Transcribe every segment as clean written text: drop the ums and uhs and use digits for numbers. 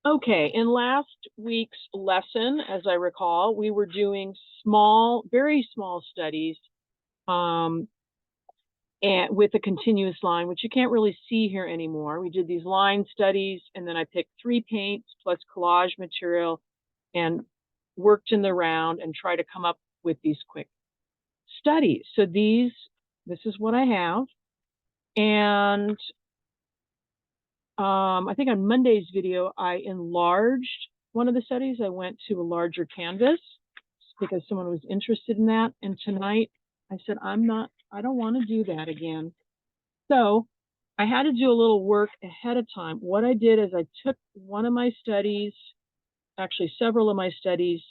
Okay, in last week's lesson, as I recall, we were doing small, very small studies and with a continuous line, which you can't really see here anymore. We did these line studies, and then I picked 3 paints plus collage material and worked in the round and tried to come up with these quick studies. So this is what I have. And I think on Monday's video, I enlarged one of the studies. I went to a larger canvas because someone was interested in that. And tonight I said, I don't want to do that again. So I had to do a little work ahead of time. What I did is I took one of my studies, actually several of my studies,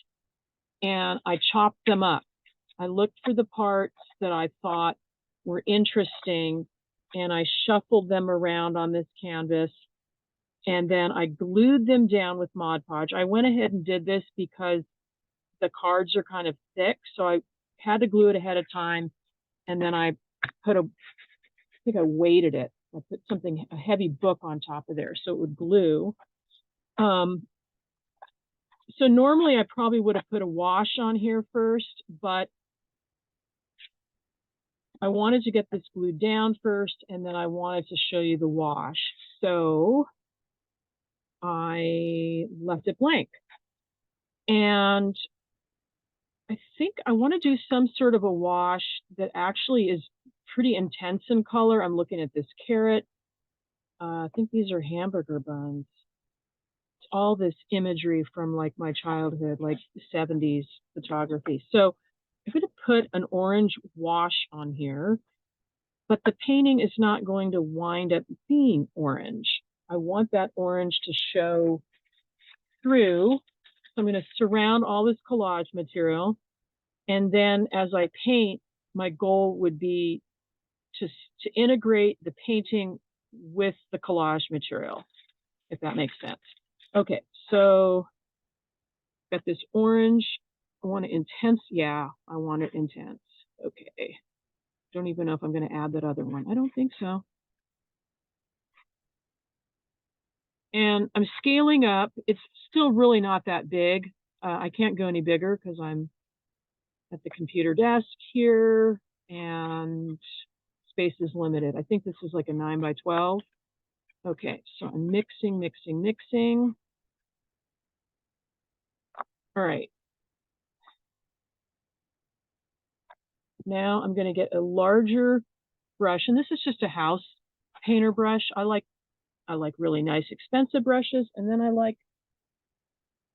and I chopped them up. I looked for the parts that I thought were interesting, and I shuffled them around on this canvas, and then I glued them down with Mod Podge. I went ahead and did this because the cards are kind of thick, so I had to glue it ahead of time, and then I think I weighted it. I put a heavy book on top of there so it would glue. So normally I probably would have put a wash on here first, but I wanted to get this glued down first, and then I wanted to show you the wash. So I left it blank. And I think I want to do some sort of a wash that actually is pretty intense in color. I'm looking at this carrot. I think these are hamburger buns. It's all this imagery from like my childhood, like 70s photography. So I'm going to put an orange wash on here, but the painting is not going to wind up being orange. I want that orange to show through. So I'm going to surround all this collage material. And then as I paint, my goal would be to integrate the painting with the collage material, if that makes sense. Okay, so got this orange. I want it intense. Yeah, I want it intense. Okay. Don't even know if I'm going to add that other one. I don't think so. And I'm scaling up. It's still really not that big. I can't go any bigger because I'm at the computer desk here and space is limited. I think this is like a 9 by 12. Okay, so I'm mixing. All right. Now I'm going to get a larger brush, and this is just a house painter brush. I like really nice expensive brushes, and then I like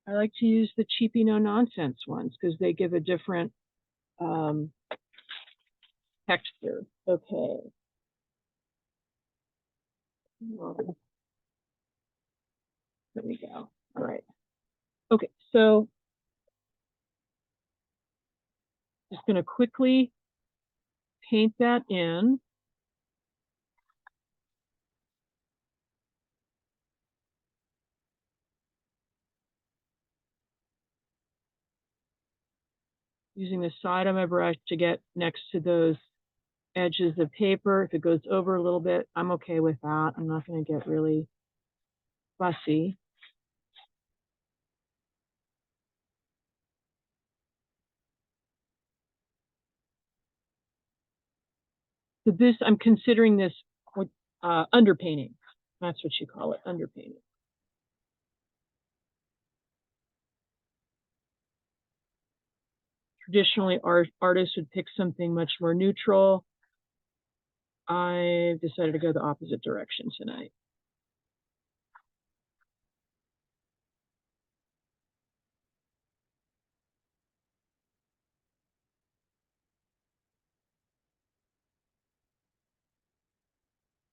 to use the cheapy no nonsense ones because they give a different texture. Okay. There we go. All right. Okay, so just going to quickly paint that in. Using the side of my brush to get next to those edges of paper. If it goes over a little bit, I'm okay with that. I'm not going to get really fussy. So this, I'm considering this underpainting. That's what you call it, underpainting. Traditionally, artists would pick something much more neutral. I decided to go the opposite direction tonight.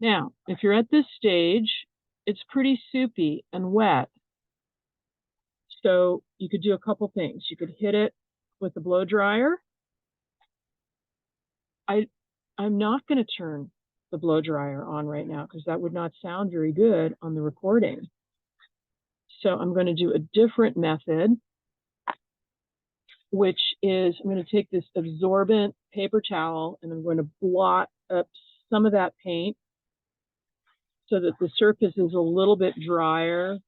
Now, if you're at this stage, it's pretty soupy and wet. So you could do a couple things. You could hit it with a blow dryer. I'm not going to turn the blow dryer on right now because that would not sound very good on the recording. So I'm going to do a different method, which is I'm going to take this absorbent paper towel and I'm going to blot up some of that paint so that the surface is a little bit drier.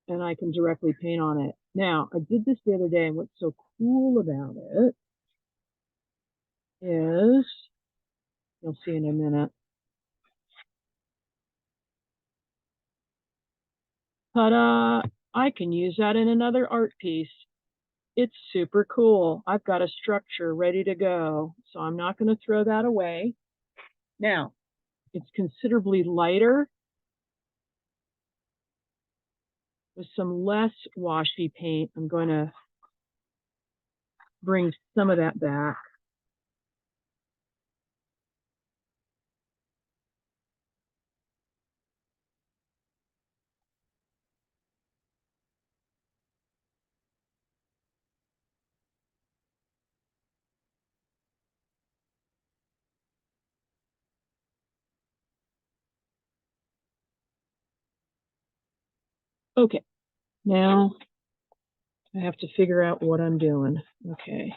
and I can directly paint on it. Now, I did this the other day, and what's so cool about it is, you'll see in a minute. Ta-da! I can use that in another art piece. It's super cool. I've got a structure ready to go, so I'm not going to throw that away. Now, it's considerably lighter with some less washy paint. I'm going to bring some of that back. Okay, now I have to figure out what I'm doing. Okay.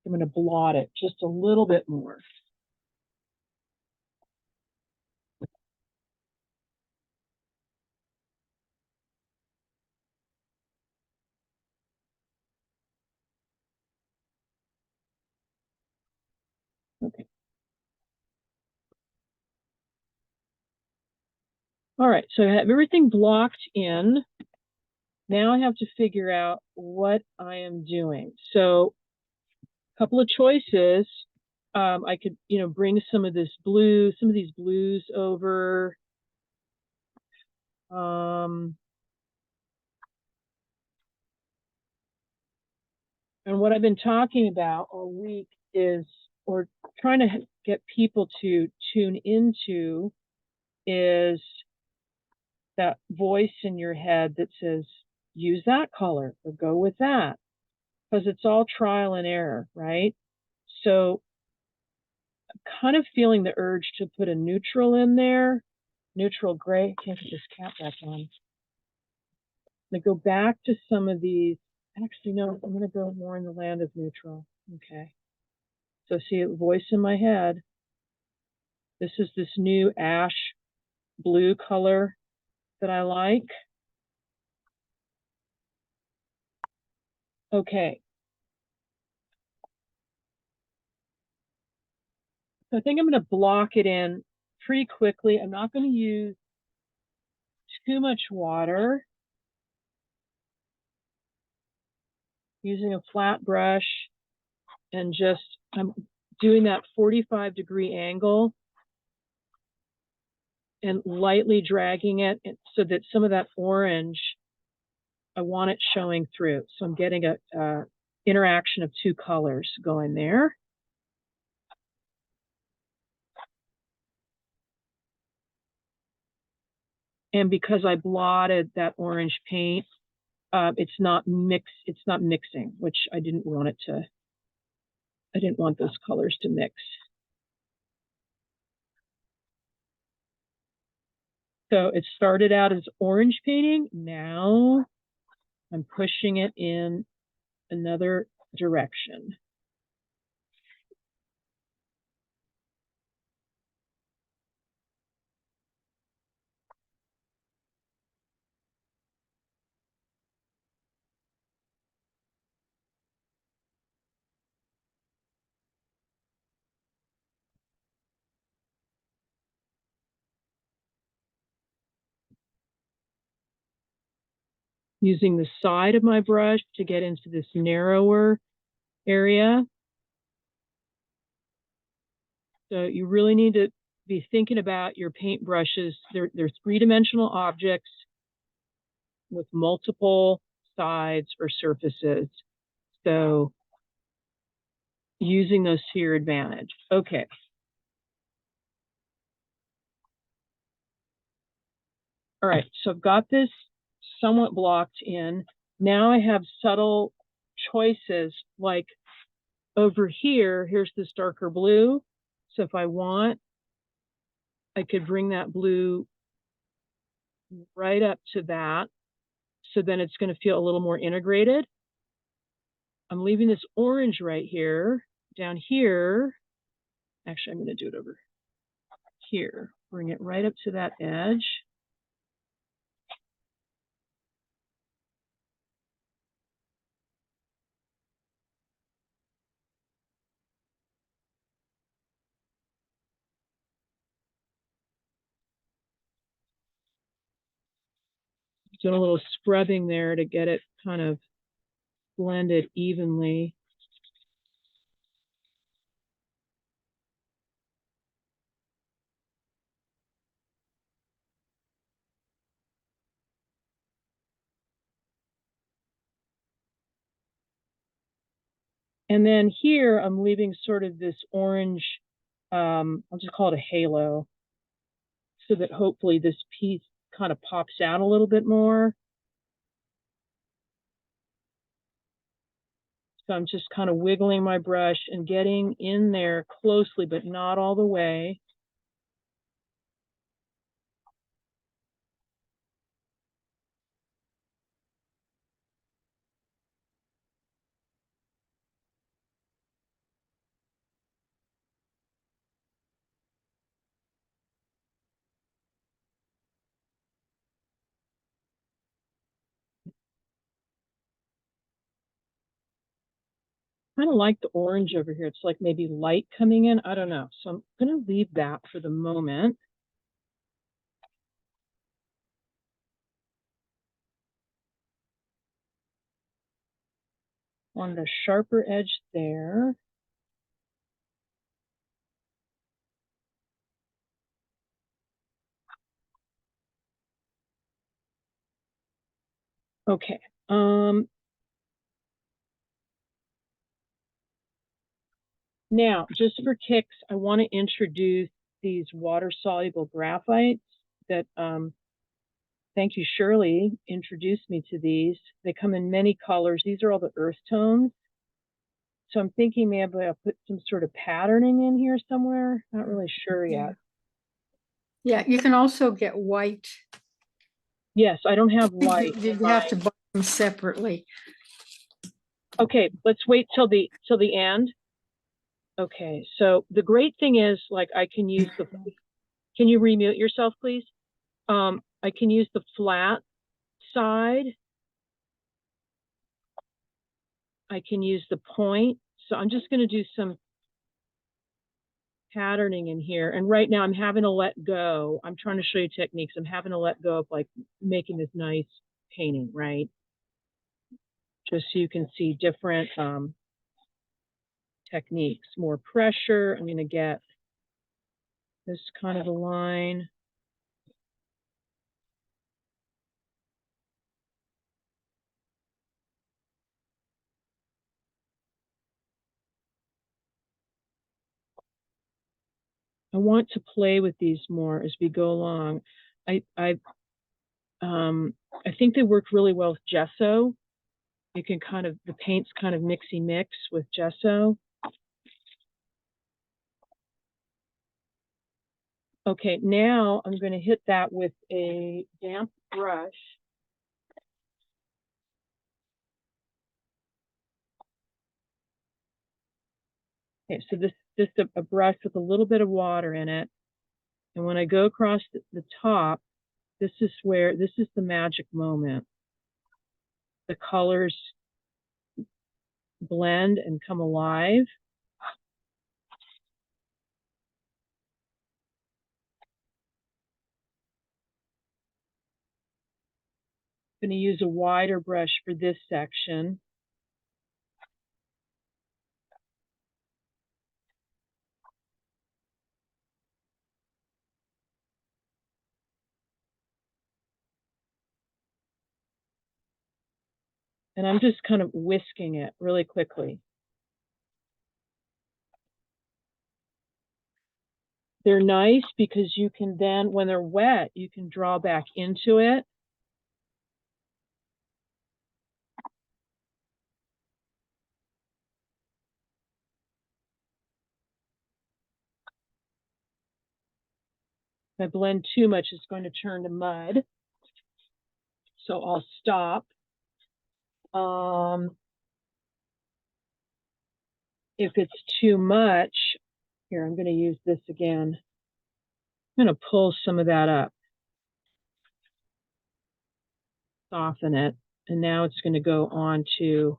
I'm going to blot it just a little bit more. Okay. All right, so I have everything blocked in. Now I have to figure out what I am doing. So a couple of choices. I could, bring some of this blue, some of these blues over. And what I've been talking about all week is, or trying to get people to tune into, is that voice in your head that says, use that color or go with that. Because it's all trial and error, right? So I'm kind of feeling the urge to put a neutral in there, neutral gray. Can't get this cap back on. I'm going to go back to some of these. Actually, no, I'm going to go more in the land of neutral. Okay. So see a voice in my head. This is this new ash blue color that I like. Okay. So I think I'm going to block it in pretty quickly. I'm not going to use too much water. Using a flat brush and just, I'm doing that 45-degree angle and lightly dragging it so that some of that orange, I want it showing through. So I'm getting a interaction of two colors going there. And because I blotted that orange paint, it's not mixing, which I didn't want it to. I didn't want those colors to mix. So it started out as orange painting. Now I'm pushing it in another direction. Using the side of my brush to get into this narrower area. So you really need to be thinking about your paint brushes. They're three-dimensional objects with multiple sides or surfaces. So using those to your advantage. Okay. All right, so I've got this somewhat blocked in. Now I have subtle choices, like over here, here's this darker blue. So if I want, I could bring that blue right up to that. So then it's going to feel a little more integrated. I'm leaving this orange right here. Down here, actually, I'm going to do it over here. Bring it right up to that edge. Doing a little scrubbing there to get it kind of blended evenly. And then here I'm leaving sort of this orange, I'll just call it a halo, so that hopefully this piece kind of pops out a little bit more. So I'm just kind of wiggling my brush and getting in there closely, but not all the way. Kind of like the orange over here. It's like maybe light coming in. I don't know. So I'm going to leave that for the moment. On the sharper edge there. Okay. Now, just for kicks, I want to introduce these water-soluble graphites that, thank you, Shirley, introduced me to these. They come in many colors. These are all the earth tones. So I'm thinking maybe I'll put some sort of patterning in here somewhere. Not really sure yet. Yeah, you can also get white. Yes, I don't have white. You have to buy them separately. Okay, let's wait till the end. Okay, so the great thing is, like, I can use the, can you remute yourself, please? I can use the flat side. I can use the point. So I'm just going to do some patterning in here. And right now I'm having to let go. I'm trying to show you techniques. I'm having to let go of like making this nice painting, right? Just so you can see different techniques. More pressure. I'm going to get this kind of a line. I want to play with these more as we go along. I think they work really well with gesso. You can kind of, the paint's kind of mixy mix with gesso. Okay, now I'm going to hit that with a damp brush. Okay, so this is just a brush with a little bit of water in it. And when I go across the top, this is the magic moment. The colors blend and come alive. I'm going to use a wider brush for this section. And I'm just kind of whisking it really quickly. They're nice because you can then, when they're wet, you can draw back into it. If I blend too much, it's going to turn to mud. So I'll stop. If it's too much, here, I'm going to use this again. I'm going to pull some of that up. Soften it. And now it's going to go on to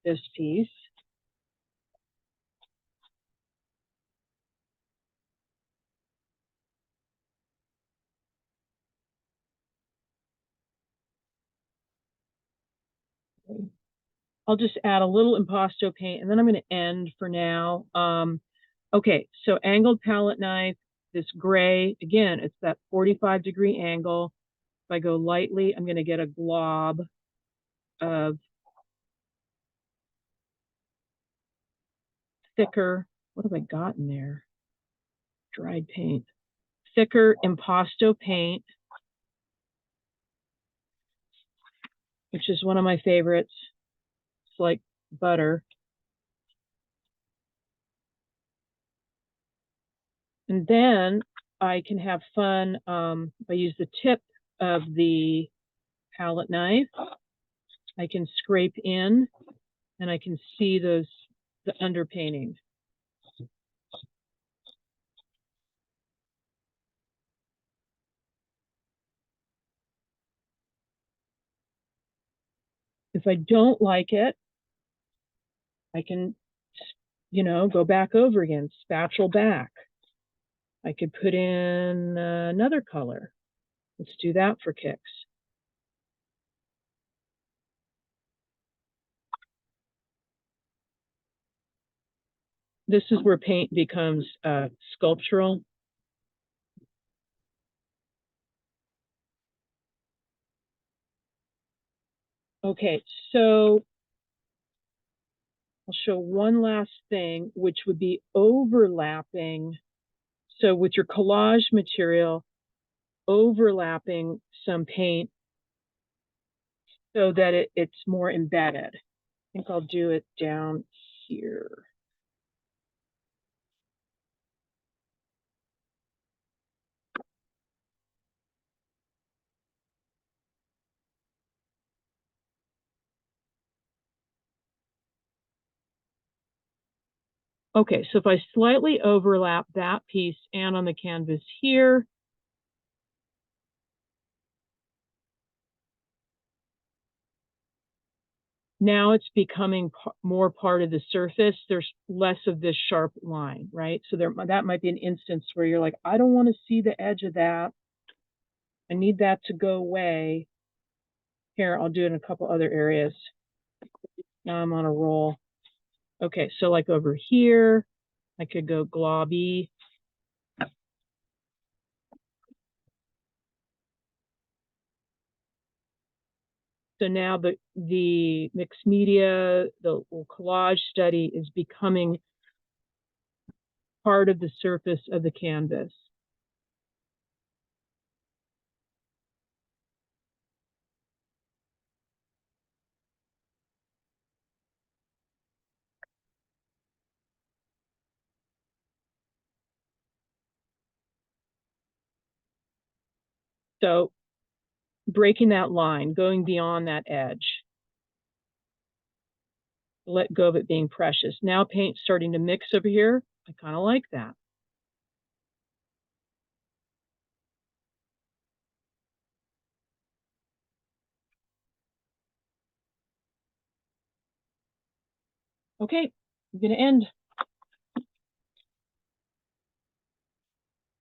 this piece. I'll just add a little impasto paint and then I'm going to end for now. Okay, so angled palette knife, this gray, again, it's that 45-degree angle. If I go lightly, I'm going to get a glob of thicker, what have I got in there? Dried paint. Thicker impasto paint, which is one of my favorites. It's like butter. And then I can have fun. I use the tip of the palette knife. I can scrape in and I can see the underpainting. If I don't like it, I can, go back over again, spatule back. I could put in another color. Let's do that for kicks. This is where paint becomes sculptural. Okay, so I'll show one last thing, which would be overlapping. So with your collage material, overlapping some paint so that it's more embedded. I think I'll do it down here. Okay, so if I slightly overlap that piece and on the canvas here, now it's becoming more part of the surface. There's less of this sharp line, right? So that might be an instance where you're like, I don't want to see the edge of that. I need that to go away. Here, I'll do it in a couple other areas. Now I'm on a roll. Okay, so like over here, I could go globby. So now the mixed media, the collage study is becoming part of the surface of the canvas. So breaking that line, going beyond that edge. Let go of it being precious. Now paint's starting to mix over here. I kind of like that. Okay, I'm going to end.